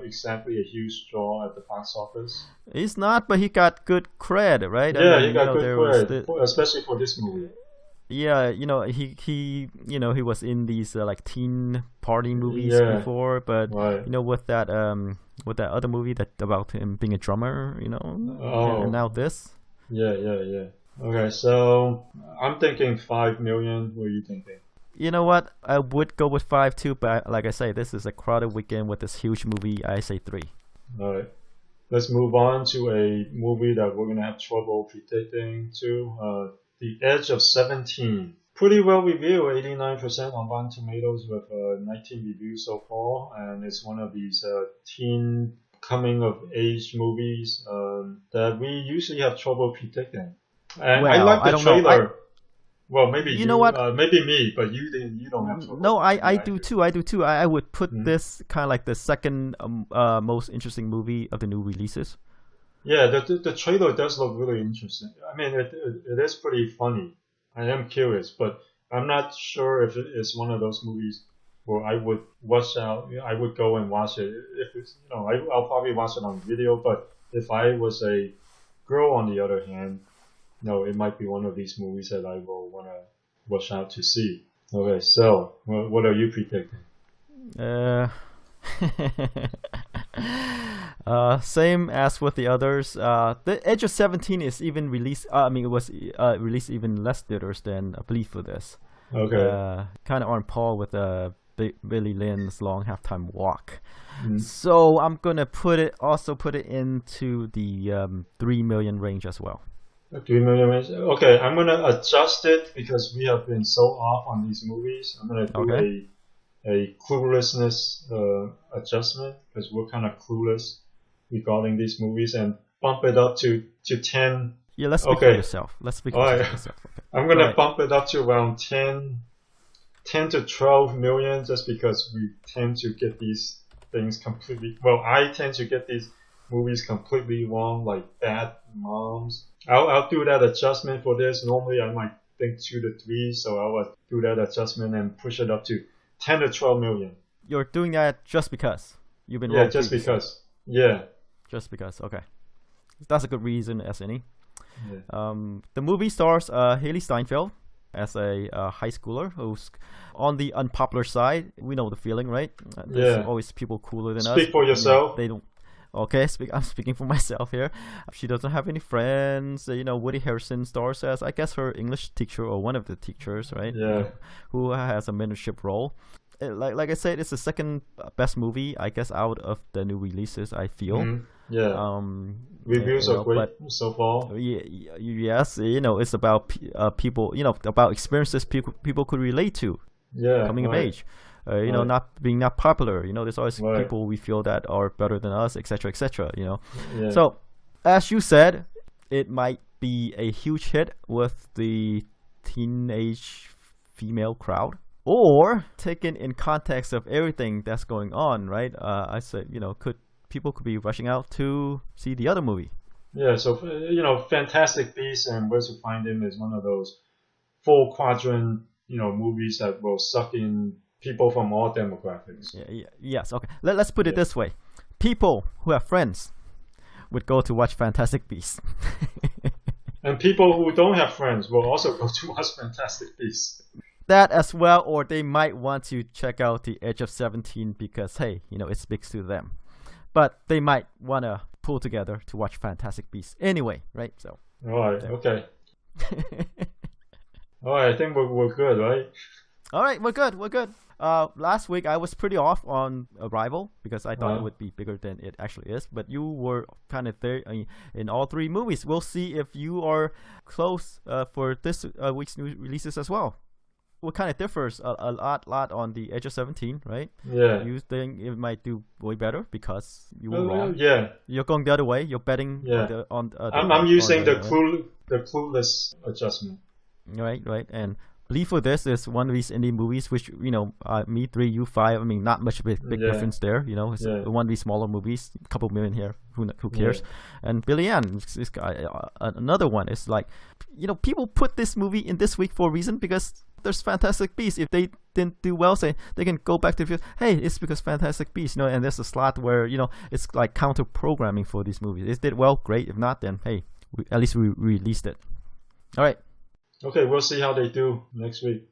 exactly a huge draw at the box office. He's not, but he got good cred, right? Yeah, he got good cred, especially for this movie. Yeah, he was in these like teen party movies before, but with that other movie that about him being a drummer, and now this. Yeah. Okay, so I'm thinking 5 million. What are you thinking? You know what? I would go with 5 too, but like I say, this is a crowded weekend with this huge movie. I say 3. All right. Let's move on to a movie that we're gonna have trouble predicting too. The Edge of 17. Pretty well reviewed, 89% on Rotten Tomatoes with 19 reviews so far, and it's one of these teen coming-of-age movies that we usually have trouble predicting. And I like the trailer. Well, maybe you know what? Maybe me, but you don't have trouble. No, I do too. I would put this kind of like the second most interesting movie of the new releases. Yeah, the trailer does look really interesting. I mean, it is pretty funny. I am curious, but I'm not sure if it's one of those movies where I would I would go and watch it. If it's, I'll probably watch it on video, but if I was a girl, on the other hand, it might be one of these movies that I will want to watch out to see. Okay, so what are you predicting? Same as with the others. The Edge of 17 is even released. It was released even less theaters than I believe for this. Okay. Kind of on par with Billy Lynn's Long Halftime Walk. Mm-hmm. So I'm gonna put it into the 3 million range as well. 3 million range. Okay, I'm gonna adjust it because we have been so off on these movies. I'm gonna do a cluelessness adjustment because we're kind of clueless regarding these movies, and bump it up to 10. Yeah, let's speak for yourself. Okay. I'm gonna bump it up to around 10 to 12 million, just because we tend to get these things completely. Well, I tend to get these movies completely wrong, like Bad Moms. I'll do that adjustment for this. Normally, I might think 2 to 3, so I'll do that adjustment and push it up to 10 to 12 million. You're doing that just because you've been wrong. Yeah, just because. Yeah. Just because. Okay, that's a good reason as any. Yeah. The movie stars Haley Steinfeld as a high schooler who's on the unpopular side. We know the feeling, right? There's always people cooler than us. Speak for yourself. They don't. Okay, I'm speaking for myself here. She doesn't have any friends. Woody Harrelson stars as, I guess, her English teacher or one of the teachers, right? Yeah. Who has a mentorship role. Like I said, it's the second best movie, I guess, out of the new releases, I feel. Mm-hmm. Yeah. Reviews are great so far. Yes, it's about people, about experiences people could relate to. Yeah. Coming of age. Not being popular. There's always people we feel that are better than us, etc., etc. Yeah. So, as you said, it might be a huge hit with the teenage female crowd, or taken in context of everything that's going on, right? I said, people could be rushing out to see the other movie. Yeah. So, Fantastic Beasts and Where to Find Him is one of those 4 quadrant, movies that will suck in people from all demographics. Yes. Okay. Let's put it this way: people who have friends would go to watch Fantastic Beasts, and people who don't have friends will also go to watch Fantastic Beasts. That as well, or they might want to check out The Edge of 17 because hey, it speaks to them. But they might want to pull together to watch Fantastic Beasts anyway, right? So. All right. Okay. All right. I think we're good, right? All right, we're good. Last week I was pretty off on Arrival because I thought it would be bigger than it actually is. But you were kind of there in all 3 movies. We'll see if you are close for this week's new releases as well. What kind of differs a lot on The Edge of 17, right? Yeah. You think it might do way better because you were wrong. Yeah. You're going the other way. You're betting I'm using the clueless adjustment. Right. And Believe for This is one of these indie movies which, me 3, you 5, not much big difference there. It's one of these smaller movies, a couple million here, who cares? Yeah. And Billy Ann, this guy, another one. It's like, people put this movie in this week for a reason because there's Fantastic Beasts. If they didn't do well, say they can go back to the hey, it's because Fantastic Beasts, and there's a slot where, it's like counter programming for these movies. If it did well, great. If not, then hey, at least we released it. All right. Okay, we'll see how they do next week.